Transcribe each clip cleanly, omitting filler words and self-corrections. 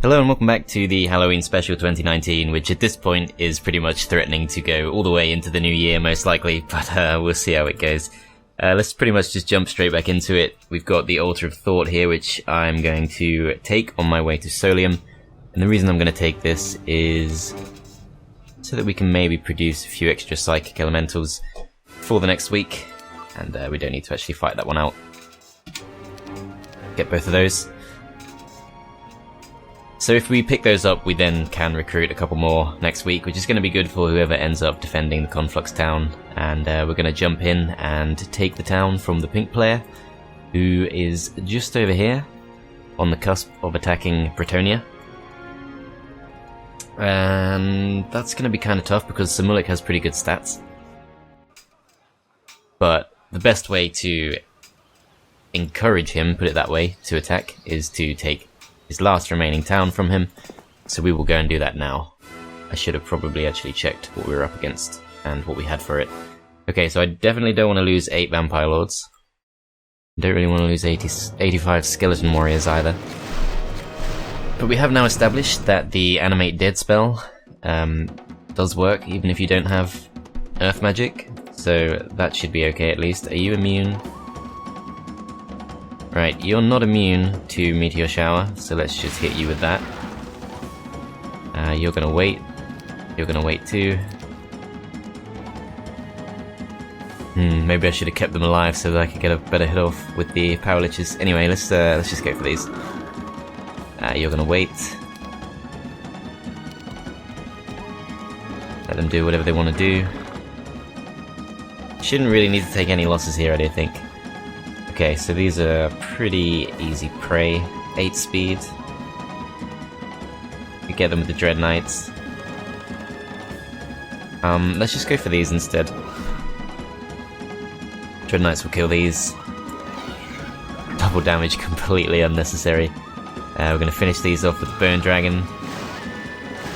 Hello and welcome back to the Halloween Special 2019, which at this point is pretty much threatening to go all the way into the new year most likely, but we'll see how it goes. Let's pretty much just jump straight back into it. We've got the Altar of Thought here, which I'm going to take on my way to Solium, and the reason I'm going to take this is so that we can maybe produce a few extra psychic elementals for the next week, and we don't need to actually fight that one out. Get both of those. So if we pick those up, we then can recruit a couple more next week, which is going to be good for whoever ends up defending the Conflux town. And we're going to jump in and take the town from the pink player, who is just over here, on the cusp of attacking Bretonia. And that's going to be kind of tough because Mullich has pretty good stats. But the best way to encourage him, put it that way, to attack, is to take his last remaining town from him, so we will go and do that now. I should have probably actually checked what we were up against and what we had for it. Okay, so I definitely don't want to lose 8 Vampire Lords. Don't really want to lose 85 Skeleton Warriors either. But we have now established that the Animate Dead spell does work even if you don't have Earth Magic, so that should be okay at least. Are you immune? Right, you're not immune to Meteor Shower, so let's just hit you with that. You're gonna wait. You're gonna wait too. Maybe I should have kept them alive so that I could get a better hit off with the Power Liches. Anyway, let's just go for these. You're gonna wait. Let them do whatever they want to do. Shouldn't really need to take any losses here, I don't think. Okay, so these are pretty easy prey. 8 speed. You get them with the Dread Knights. Let's just go for these instead. Dread Knights will kill these. Double damage, completely unnecessary. We're going to finish these off with the Bone Dragon.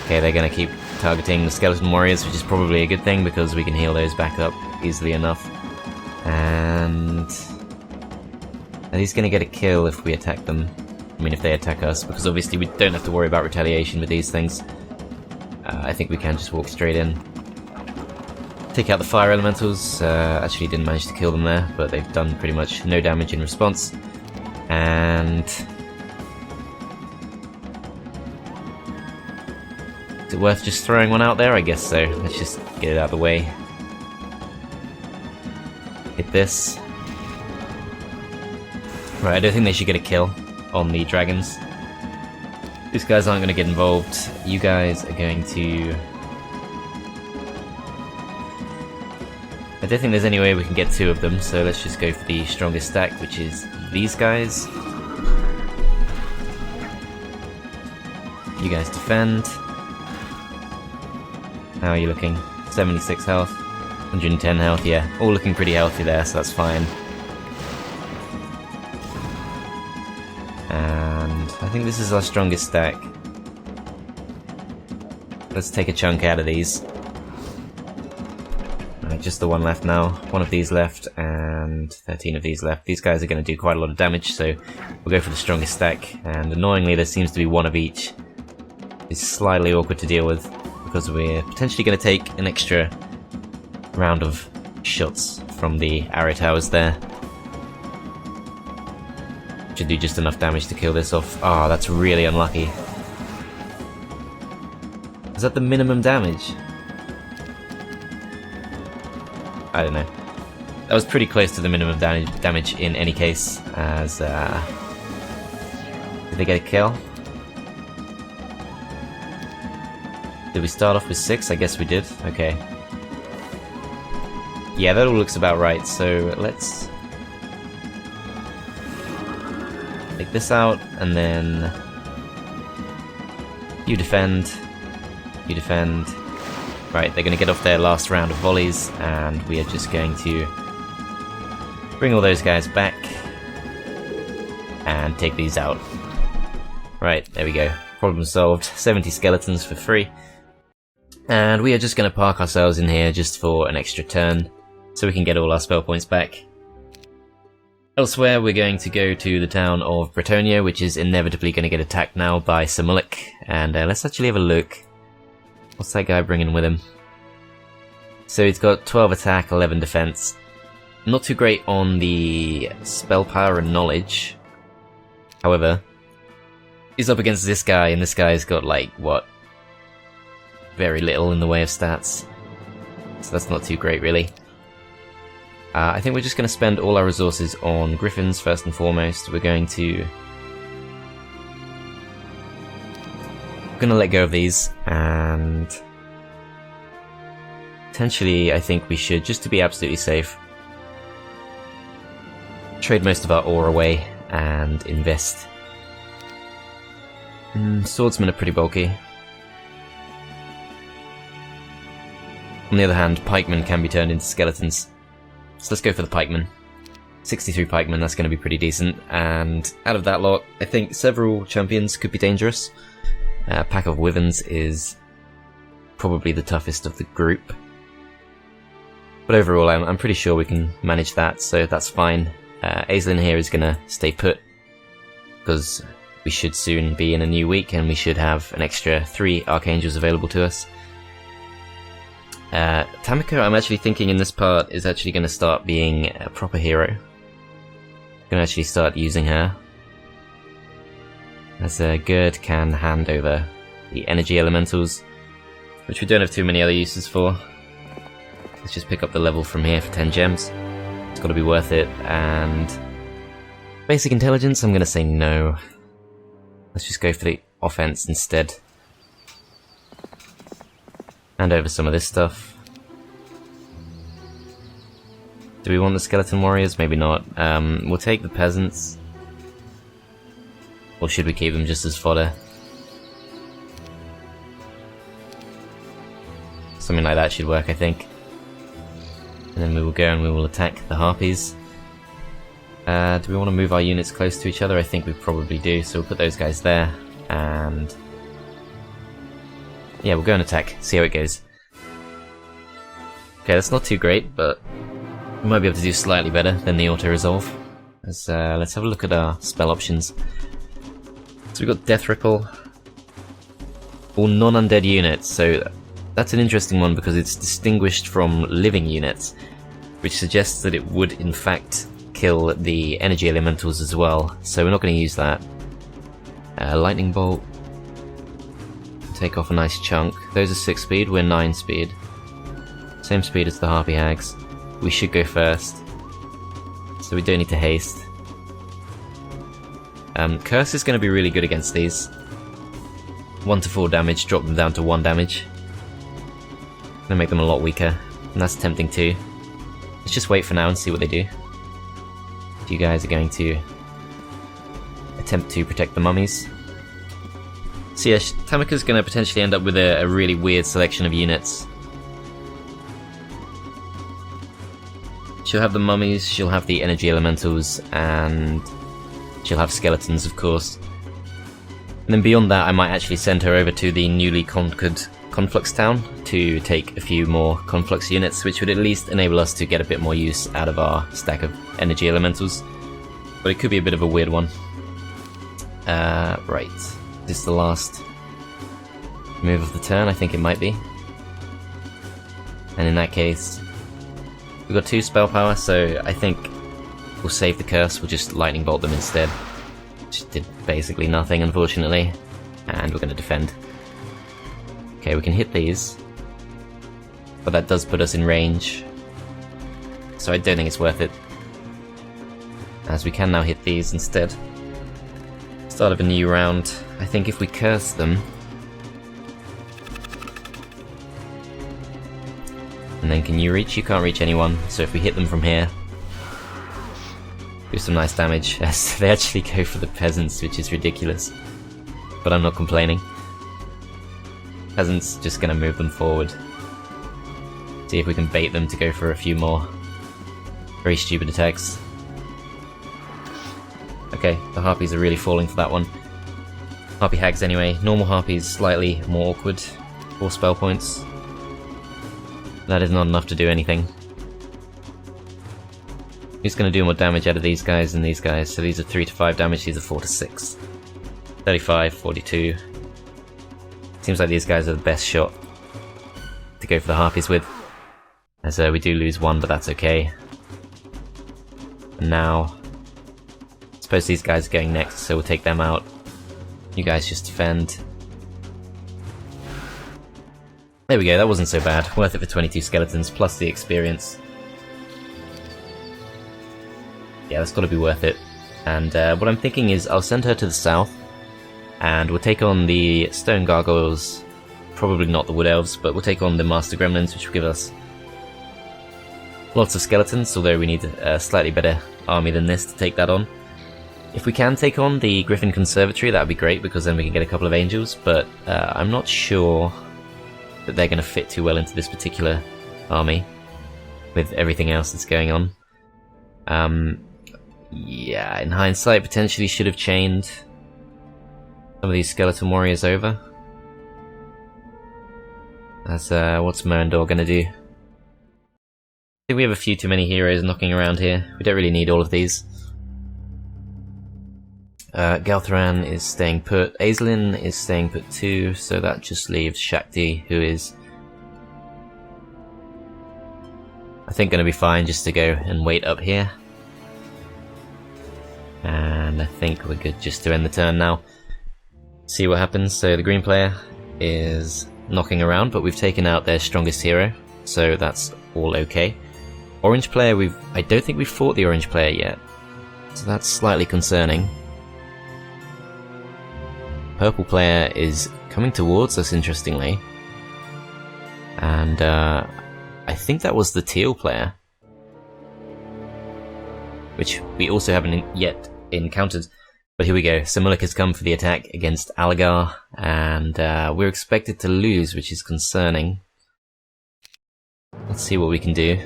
Okay, they're going to keep targeting the Skeleton Warriors, which is probably a good thing because we can heal those back up easily enough. And are these going to get a kill if we attack them? I mean, if they attack us, because obviously we don't have to worry about retaliation with these things. I think we can just walk straight in. Take out the Fire Elementals. Actually didn't manage to kill them there, but they've done pretty much no damage in response. And is it worth just throwing one out there? I guess so. Let's just get it out of the way. Hit this. Right, I don't think they should get a kill on the dragons. These guys aren't going to get involved. You guys are going to... I don't think there's any way we can get 2 of them, so let's just go for the strongest stack, which is these guys. You guys defend. How are you looking? 76 health, 110 health, yeah. All looking pretty healthy there, so that's fine. And I think this is our strongest stack. Let's take a chunk out of these. Right, just the one left now. 1 of these left and 13 of these left. These guys are going to do quite a lot of damage, so we'll go for the strongest stack. And annoyingly, there seems to be 1 of each. It's slightly awkward to deal with because we're potentially going to take an extra round of shots from the arrow towers there. Should do just enough damage to kill this off. Ah, that's really unlucky. Is that the minimum damage? I don't know. That was pretty close to the minimum damage in any case, as... Did they get a kill? Did we start off with 6? I guess we did. Okay. Yeah, that all looks about right, so let's take this out, and then you defend. You defend. Right, they're going to get off their last round of volleys, and we are just going to bring all those guys back and take these out. Right, there we go. Problem solved. 70 skeletons for free. And we are just going to park ourselves in here just for an extra turn, so we can get all our spell points back. Elsewhere, we're going to go to the town of Bretonnia, which is inevitably going to get attacked now by Sir Mullich. And let's actually have a look. What's that guy bringing with him? So he's got 12 attack, 11 defense. Not too great on the spell power and knowledge. However, he's up against this guy, and this guy's got, like, what? Very little in the way of stats. So that's not too great, really. I think we're just going to spend all our resources on griffins, first and foremost. We're going to let go of these, and potentially I think we should, just to be absolutely safe, trade most of our ore away and invest. Swordsmen are pretty bulky. On the other hand, pikemen can be turned into skeletons. So let's go for the pikemen. 63 pikemen, that's going to be pretty decent. And out of that lot, I think several champions could be dangerous. Pack of Wyverns is probably the toughest of the group. But overall, I'm pretty sure we can manage that, so that's fine. Aislinn here is going to stay put, because we should soon be in a new week, and we should have an extra 3 Archangels available to us. Tamika, I'm actually thinking in this part, is actually going to start being a proper hero. I'm going to actually start using her, as Gerd can hand over the energy elementals, which we don't have too many other uses for. Let's just pick up the level from here for 10 gems. It's got to be worth it. And basic intelligence, I'm going to say no. Let's just go for the offense instead. Hand over some of this stuff. Do we want the skeleton warriors? Maybe not. We'll take the peasants. Or should we keep them just as fodder? Something like that should work, I think. And then we will go and we will attack the harpies. Do we want to move our units close to each other? I think we probably do, so we'll put those guys there. And yeah, we'll go and attack, see how it goes. Okay, that's not too great, but we might be able to do slightly better than the auto-resolve. Let's have a look at our spell options. So we've got Death Ripple, all non-undead units, so that's an interesting one because it's distinguished from living units, which suggests that it would in fact kill the energy elementals as well, so we're not going to use that. Lightning Bolt. Take off a nice chunk. Those are 6 speed, we're 9 speed. Same speed as the Harpy Hags. We should go first, so we don't need to haste. Curse is going to be really good against these. 1 to 4 damage, drop them down to 1 damage. Gonna make them a lot weaker, and that's tempting too. Let's just wait for now and see what they do. If you guys are going to attempt to protect the mummies. So yeah, Tamika's going to potentially end up with a really weird selection of units. She'll have the mummies, she'll have the energy elementals, and she'll have skeletons, of course. And then beyond that, I might actually send her over to the newly conquered Conflux town to take a few more Conflux units, which would at least enable us to get a bit more use out of our stack of energy elementals. But it could be a bit of a weird one. Right. This is the last move of the turn, I think it might be. And in that case, we've got 2 spell power, so I think we'll save the curse, we'll just lightning bolt them instead. Which did basically nothing, unfortunately. And we're going to defend. Okay, we can hit these, but that does put us in range, so I don't think it's worth it, as we can now hit these instead. Start of a new round. I think if we curse them, and then can you reach? You can't reach anyone, so if we hit them from here, do some nice damage, as they actually go for the peasants, which is ridiculous, but I'm not complaining. Peasants just gonna move them forward. See if we can bait them to go for a few more very stupid attacks. Okay, the harpies are really falling for that one. Harpy hags anyway. Normal harpies slightly more awkward. 4 spell points. That is not enough to do anything. Who's going to do more damage out of these guys than these guys? So these are 3 to 5 damage, these are 4 to 6. 35, 42. Seems like these guys are the best shot to go for the Harpies with. As we do lose one, but that's okay. And now, I suppose these guys are going next, so we'll take them out. You guys just defend. There we go, that wasn't so bad. Worth it for 22 skeletons, plus the experience. Yeah, that's gotta be worth it. And what I'm thinking is I'll send her to the south, and we'll take on the stone gargoyles, probably not the wood elves, but we'll take on the master gremlins, which will give us lots of skeletons, although we need a slightly better army than this to take that on. If we can take on the Griffin Conservatory, that would be great, because then we can get a couple of angels, but I'm not sure that they're going to fit too well into this particular army, with everything else that's going on. Yeah, in hindsight, potentially should have chained some of these skeleton warriors over. That's what's Merendor going to do? I think we have a few too many heroes knocking around here. We don't really need all of these. Galthran is staying put. Aislinn is staying put too, so that just leaves Shakti, who is, I think, going to be fine just to go and wait up here. And I think we're good just to end the turn now. See what happens. So the green player is knocking around, but we've taken out their strongest hero, so that's all okay. Orange player, I don't think we've fought the orange player yet, so that's slightly concerning. Purple player is coming towards us, interestingly, and I think that was the teal player, which we also haven't yet encountered. But here we go. So Mullich has come for the attack against Alagar, and we're expected to lose, which is concerning. Let's see what we can do.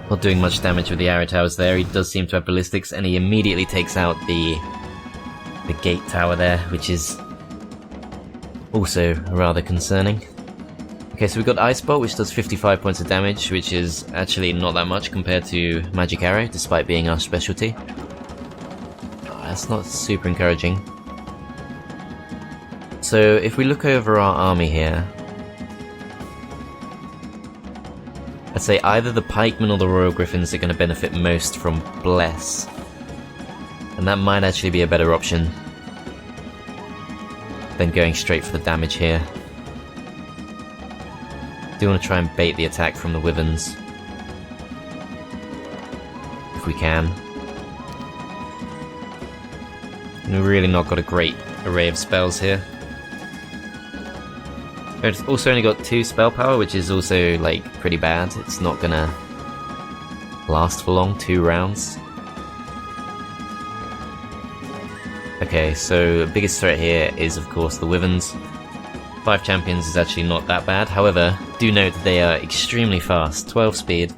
Not doing much damage with the arrow towers there. He does seem to have ballistics, and he immediately takes out the gate tower there, which is also rather concerning. Okay, so we've got Ice Bolt, which does 55 points of damage, which is actually not that much compared to Magic Arrow, despite being our specialty. That's not super encouraging. So if we look over our army here, I'd say either the pikemen or the royal griffins are going to benefit most from Bless, and that might actually be a better option than going straight for the damage here. Do want to try and bait the attack from the wyverns if we can. And we've really not got a great array of spells here. We've also only got 2 spell power, which is also like pretty bad. It's not gonna last for long, 2 rounds. Okay, so the biggest threat here is of course the wyverns. 5 champions is actually not that bad, however, do note that they are extremely fast. 12 speed.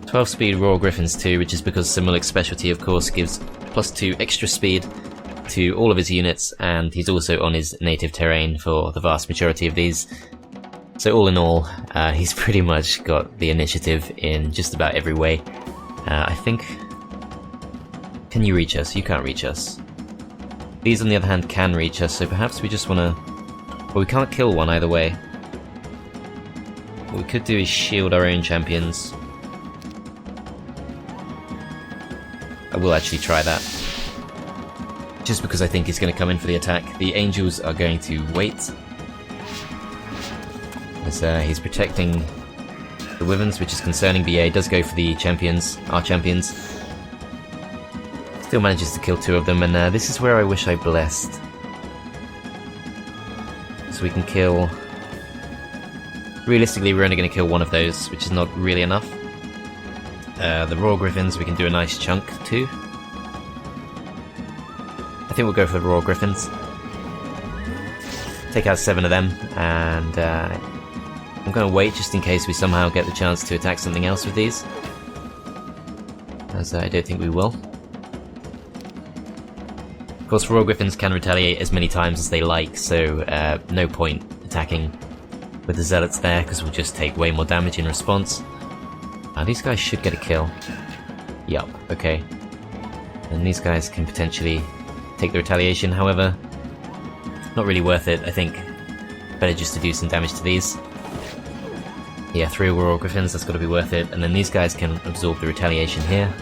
12 speed Royal Griffins too, which is because Mullich's specialty of course gives +2 extra speed to all of his units, and he's also on his native terrain for the vast majority of these. So all in all, he's pretty much got the initiative in just about every way. I think... Can you reach us? You can't reach us. These on the other hand can reach us, so perhaps we just want to... Well, we can't kill one either way. What we could do is shield our own champions. I will actually try that, just because I think he's going to come in for the attack. The angels are going to wait, as he's protecting the wyverns, which is concerning, but yeah, he does go for the champions, our champions. Still manages to kill 2 of them, and this is where I wish I blessed. So we can kill... Realistically, we're only going to kill 1 of those, which is not really enough. The Royal Griffins, we can do a nice chunk too. I think we'll go for the Royal Griffins. Take out 7 of them, and I'm going to wait just in case we somehow get the chance to attack something else with these, as I don't think we will. Of course, Royal Griffins can retaliate as many times as they like, so no point attacking with the Zealots there, because we'll just take way more damage in response. These guys should get a kill. Yup, okay. And these guys can potentially take the retaliation, however, not really worth it, I think. Better just to do some damage to these. Yeah, 3 Aurora Griffins, that's gotta be worth it. And then these guys can absorb the retaliation here.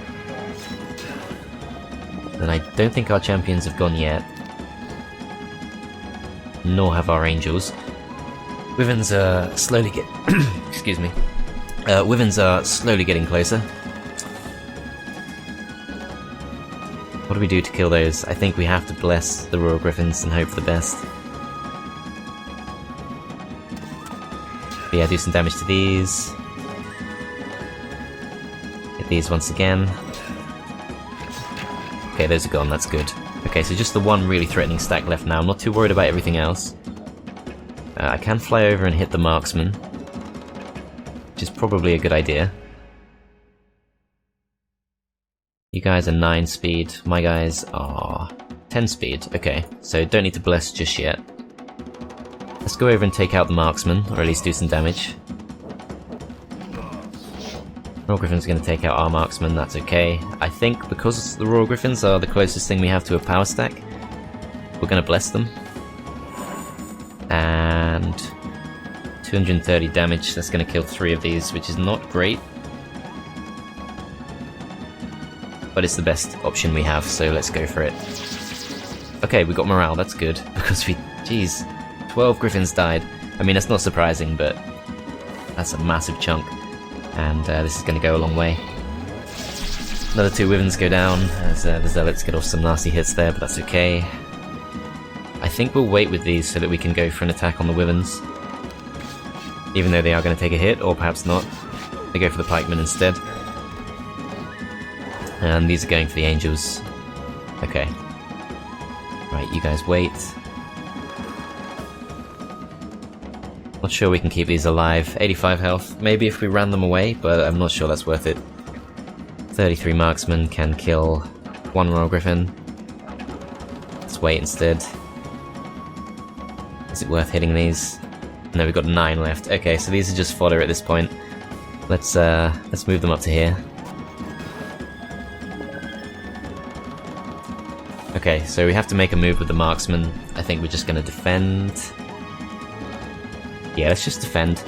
And I don't think our champions have gone yet. Nor have our angels. Wyverns are slowly excuse me. Wyverns are slowly getting closer. What do we do to kill those? I think we have to bless the Royal Griffins and hope for the best. But yeah, do some damage to these. Hit these once again. Okay, those are gone, that's good. Okay, so just the one really threatening stack left now. I'm not too worried about everything else. I can fly over and hit the marksman, which is probably a good idea. You guys are 9 speed, my guys are 10 speed. Okay, so don't need to bless just yet. Let's go over and take out the marksman, or at least do some damage. Royal Griffin's going to take out our marksman, that's okay. I think because the Royal Griffins are the closest thing we have to a power stack, we're going to bless them. And 230 damage, that's going to kill 3 of these, which is not great. But it's the best option we have, so let's go for it. Okay, we got morale, that's good, because jeez, 12 Griffins died. I mean, that's not surprising, but that's a massive chunk. And this is going to go a long way. Another 2 Wyverns go down, as the Zealots get off some nasty hits there, but that's okay. I think we'll wait with these so that we can go for an attack on the Wyverns. Even though they are going to take a hit, or perhaps not. They go for the Pikemen instead. And these are going for the Angels. Okay. Right, you guys wait. Not sure we can keep these alive. 85 health. Maybe if we ran them away, but I'm not sure that's worth it. 33 marksmen can kill 1 Royal Griffin. Let's wait instead. Is it worth hitting these? No, we've got 9 left. Okay, so these are just fodder at this point. Let's move them up to here. Okay, so we have to make a move with the marksman. I think we're just gonna defend. Yeah, let's just defend.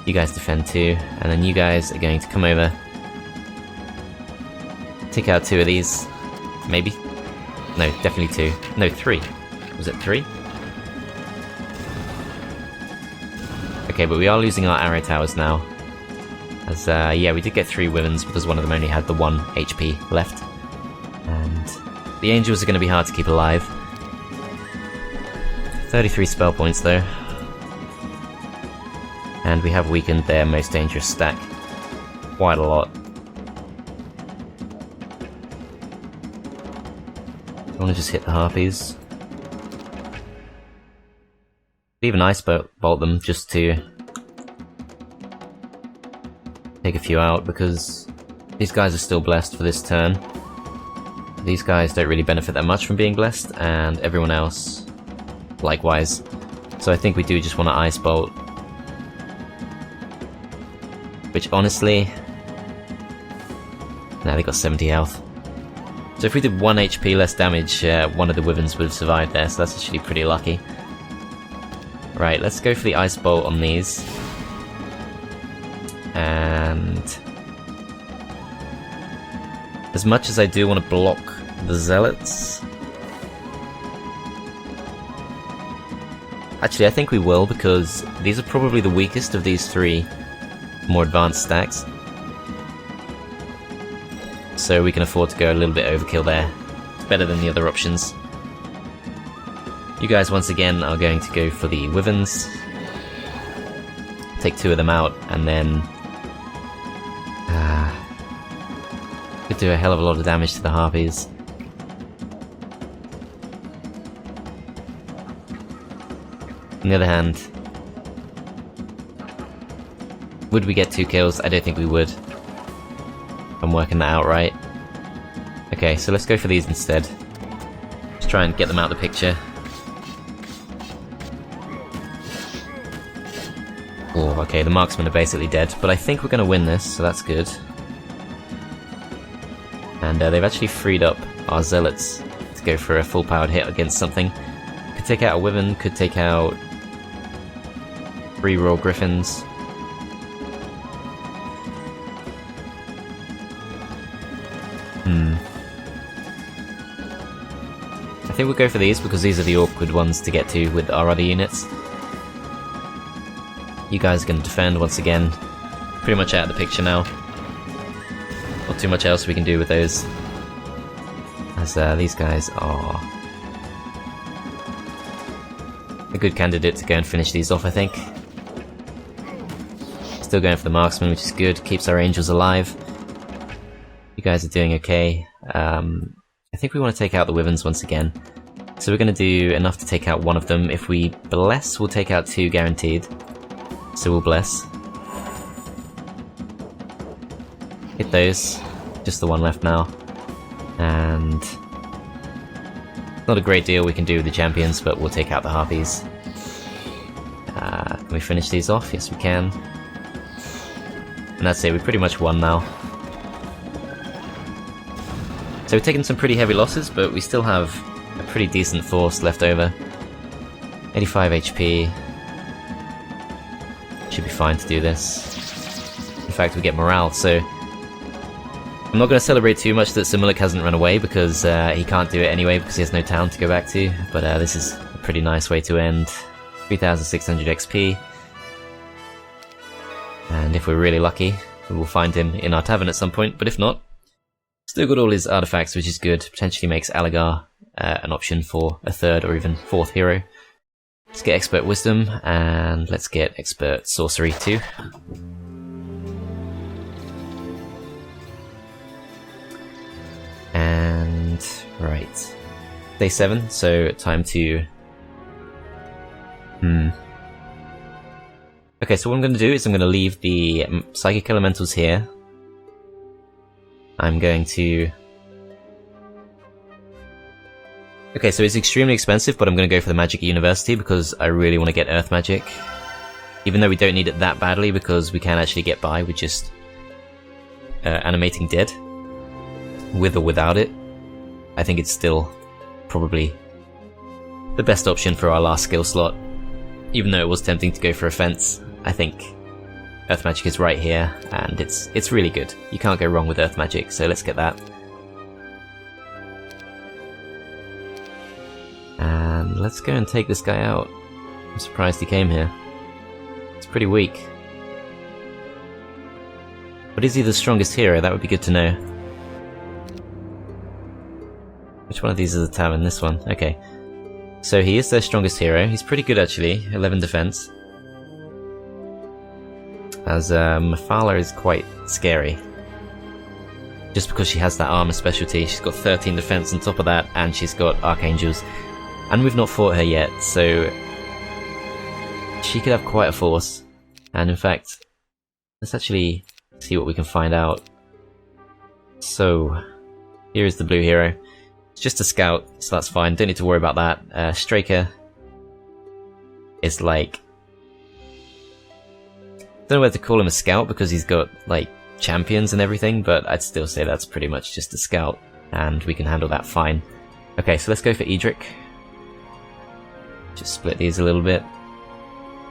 You guys defend too, and then you guys are going to come over. Take out 2 of these. Maybe? No, definitely 2. No, 3. Was it 3? Okay, but we are losing our arrow towers now. As, yeah, we did get 3 Wyverns because one of them only had the 1 HP left. And the Angels are going to be hard to keep alive. 33 spell points though. And we have weakened their most dangerous stack quite a lot. I want to just hit the Harpies. Even ice bolt them just to take a few out, because these guys are still blessed for this turn. These guys don't really benefit that much from being blessed, and everyone else likewise. So I think we do just want to ice bolt. Which honestly... Now they got 70 health. So if we did 1 HP less damage, one of the Wyverns would have survived there, so that's actually pretty lucky. Right, let's go for the Ice Bolt on these. And... as much as I do want to block the Zealots... Actually, I think we will, because these are probably the weakest of these 3 more advanced stacks. So we can afford to go a little bit overkill there. It's better than the other options. You guys once again are going to go for the Wyverns. Take 2 of them out, and then could do a hell of a lot of damage to the Harpies. On the other hand, would we get 2 kills? I don't think we would. I'm working that out right. Okay, so let's go for these instead. Just try and get them out of the picture. Oh, okay, the marksmen are basically dead, but I think we're going to win this, so that's good. And they've actually freed up our zealots to go for a full-powered hit against something. Could take out a wyvern, could take out 3 royal griffins. I think we'll go for these because these are the awkward ones to get to with our other units. You guys are going to defend once again. Pretty much out of the picture now. Not too much else we can do with those. As these guys are a good candidate to go and finish these off, I think. Still going for the marksman, which is good. Keeps our angels alive. You guys are doing okay. I think we want to take out the wyverns once again. So we're going to do enough to take out one of them. If we bless, we'll take out 2 guaranteed. So we'll bless. Hit those. Just the one left now. And not a great deal we can do with the champions, but we'll take out the harpies. Can we finish these off? Yes, we can. And that's it, we pretty much won now. So we've taken some pretty heavy losses, but we still have a pretty decent force left over. 85 HP. Should be fine to do this. In fact, we get morale, so I'm not going to celebrate too much that Mullich hasn't run away, because he can't do it anyway because he has no town to go back to, but this is a pretty nice way to end. 3600 XP. And if we're really lucky, we will find him in our tavern at some point, but if not, still got all his artifacts, which is good. Potentially makes Alagar an option for a 3rd or even 4th hero. Let's get Expert Wisdom, and let's get Expert Sorcery too. And right, day 7, so time to okay, so what I'm going to do is I'm going to leave the Psychic Elementals here. I'm going to... Okay, so it's extremely expensive, but I'm going to go for the Magic University because I really want to get Earth Magic. Even though we don't need it that badly, because we can actually get by with just animating dead. With or without it. I think it's still probably the best option for our last skill slot. Even though it was tempting to go for Offense, I think Earth Magic is right here, and it's really good. You can't go wrong with Earth Magic, so let's get that. And let's go and take this guy out. I'm surprised he came here. It's pretty weak. But is he the strongest hero? That would be good to know. Which one of these is the tavern? This one. Okay. So he is their strongest hero. He's pretty good actually. 11 defense. As Mephala is quite scary. Just because she has that armor specialty. She's got 13 defense on top of that, and she's got archangels. And we've not fought her yet, so she could have quite a force. And in fact, let's actually see what we can find out. So, here is the blue hero. It's just a scout, so that's fine. Don't need to worry about that. Straker is like... don't know whether to call him a scout because he's got like champions and everything, but I'd still say that's pretty much just a scout, and we can handle that fine. Okay, so let's go for Edric. Just split these a little bit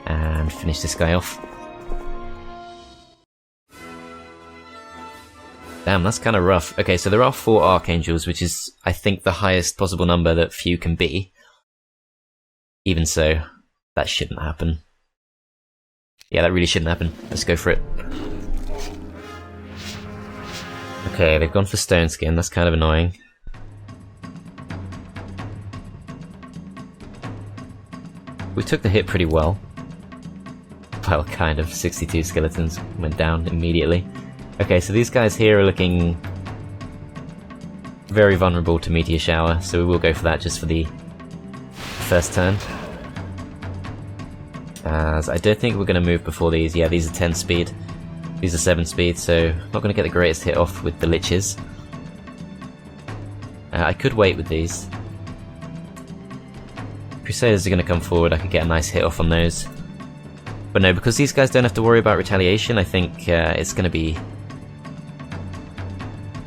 and finish this guy off. Damn, that's kind of rough. Okay, so there are 4 archangels, which is, I think, the highest possible number that few can be. Even so, that shouldn't happen. Yeah, that really shouldn't happen. Let's go for it. Okay, they've gone for Stone Skin. That's kind of annoying. We took the hit pretty well. Well, kind of. 62 skeletons went down immediately. Okay, so these guys here are looking very vulnerable to Meteor Shower, so we will go for that just for the first turn. As I don't think we're going to move before these. Yeah, these are 10 speed. These are 7 speed, so not going to get the greatest hit off with the Liches. I could wait with these. Crusaders are going to come forward, I could get a nice hit off on those. But no, because these guys don't have to worry about retaliation, I think it's going to be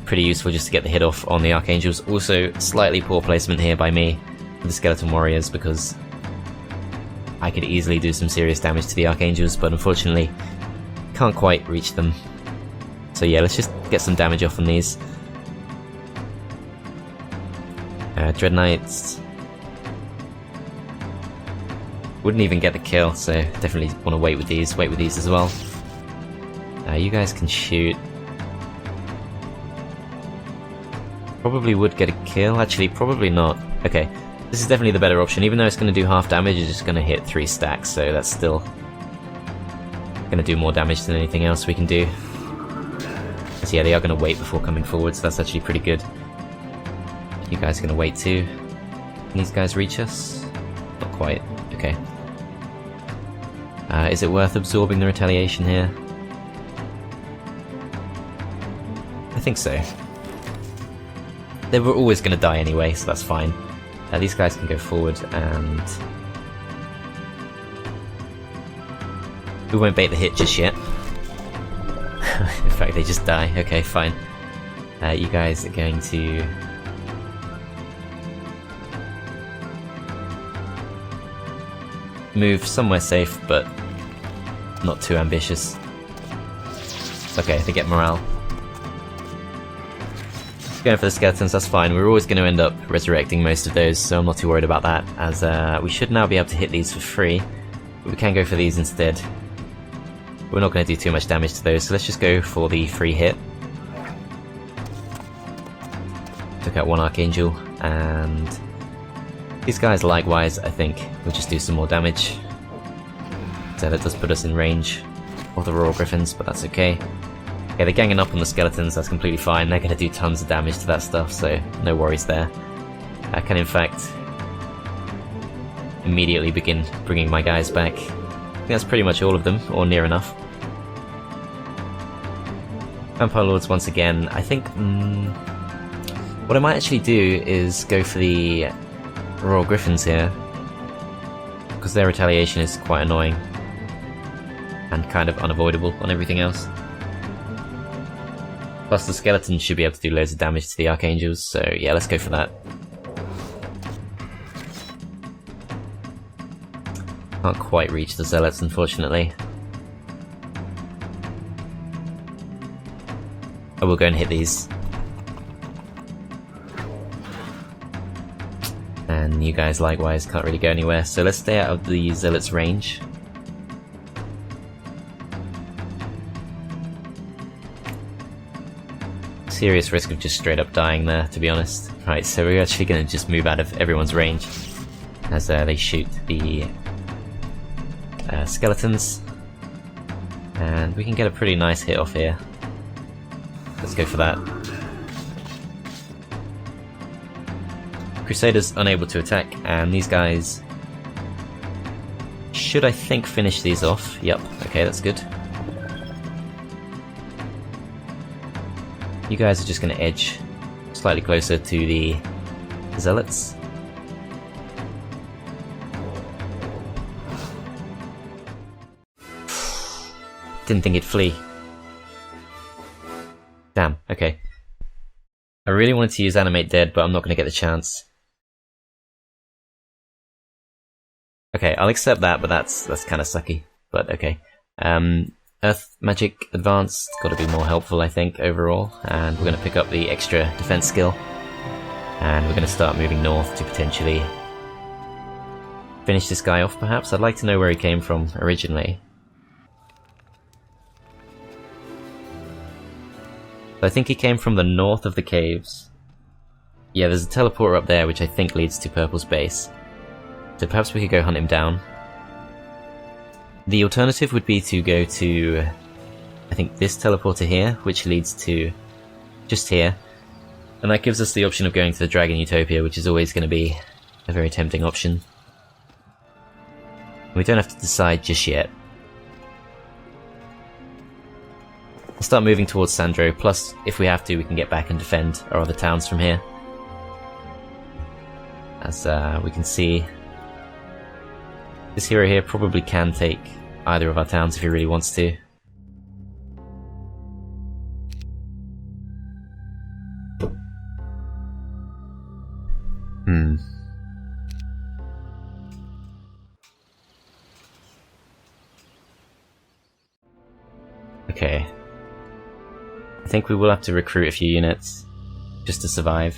pretty useful just to get the hit off on the Archangels. Also, slightly poor placement here by me with the Skeleton Warriors, because I could easily do some serious damage to the Archangels, but unfortunately can't quite reach them. So yeah, let's just get some damage off on these. Dread Knights wouldn't even get the kill, so definitely want to wait with these as well. You guys can shoot. Probably would get a kill, actually probably not. Okay, this is definitely the better option. Even though it's going to do half damage, it's just going to hit 3 stacks, so that's still going to do more damage than anything else we can do. So yeah, they are going to wait before coming forward, so that's actually pretty good. You guys are going to wait too. Can these guys reach us? Not quite. Okay. Is it worth absorbing the retaliation here? I think so. They were always going to die anyway, so that's fine. These guys can go forward, and we won't bait the hit just yet. In fact, they just die. Okay, fine. You guys are going to move somewhere safe, but not too ambitious. Okay, they get morale. Going for the skeletons, that's fine. We're always going to end up resurrecting most of those, so I'm not too worried about that, as we should now be able to hit these for free, but we can go for these instead. We're not going to do too much damage to those, so let's just go for the free hit. Took out one Archangel, and these guys likewise, I think, will just do some more damage. So that does put us in range of the Royal Griffins, but that's okay. Okay, they're ganging up on the skeletons, that's completely fine. They're going to do tons of damage to that stuff, so no worries there. I can in fact immediately begin bringing my guys back. I think that's pretty much all of them, or near enough. Vampire Lords once again. I think what I might actually do is go for the Royal Griffins here, because their retaliation is quite annoying and kind of unavoidable on everything else. Plus the skeletons should be able to do loads of damage to the Archangels, so yeah, let's go for that. Can't quite reach the Zealots, unfortunately. I will go and hit these. And you guys likewise can't really go anywhere, so let's stay out of the Zealots' range. Serious risk of just straight up dying there, to be honest. Right, so we're actually going to just move out of everyone's range as they shoot the skeletons, and we can get a pretty nice hit off here. Let's go for that. Crusaders unable to attack, and these guys should, I think, finish these off. Yep, okay, that's good. You guys are just going to edge slightly closer to the Zealots. Didn't think it'd flee. Damn, okay. I really wanted to use Animate Dead, but I'm not going to get the chance. Okay, I'll accept that, but that's kind of sucky. But okay. Earth Magic Advanced, got to be more helpful, I think, overall. And we're going to pick up the extra defense skill. And we're going to start moving north to potentially finish this guy off, perhaps. I'd like to know where he came from originally. I think he came from the north of the caves. Yeah, there's a teleporter up there, which I think leads to Purple's base. So perhaps we could go hunt him down. The alternative would be to go to, I think, this teleporter here, which leads to just here. And that gives us the option of going to the Dragon Utopia, which is always going to be a very tempting option. We don't have to decide just yet. We'll start moving towards Sandro, plus, if we have to, we can get back and defend our other towns from here. As we can see, this hero here probably can take either of our towns if he really wants to. Okay. I think we will have to recruit a few units just to survive.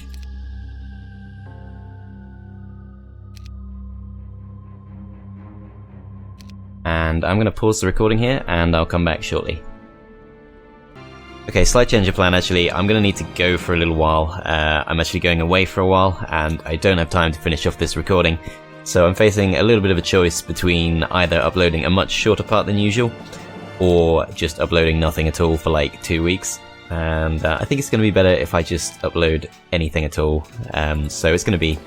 And I'm going to pause the recording here and I'll come back shortly. Okay, slight change of plan actually. I'm going to need to go for a little while. I'm actually going away for a while and I don't have time to finish off this recording. So I'm facing a little bit of a choice between either uploading a much shorter part than usual or just uploading nothing at all for like 2 weeks. And I think it's going to be better if I just upload anything at all. So it's going to be,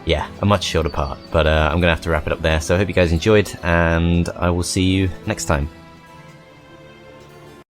yeah, a much shorter part. But I'm going to have to wrap it up there. So I hope you guys enjoyed and I will see you next time.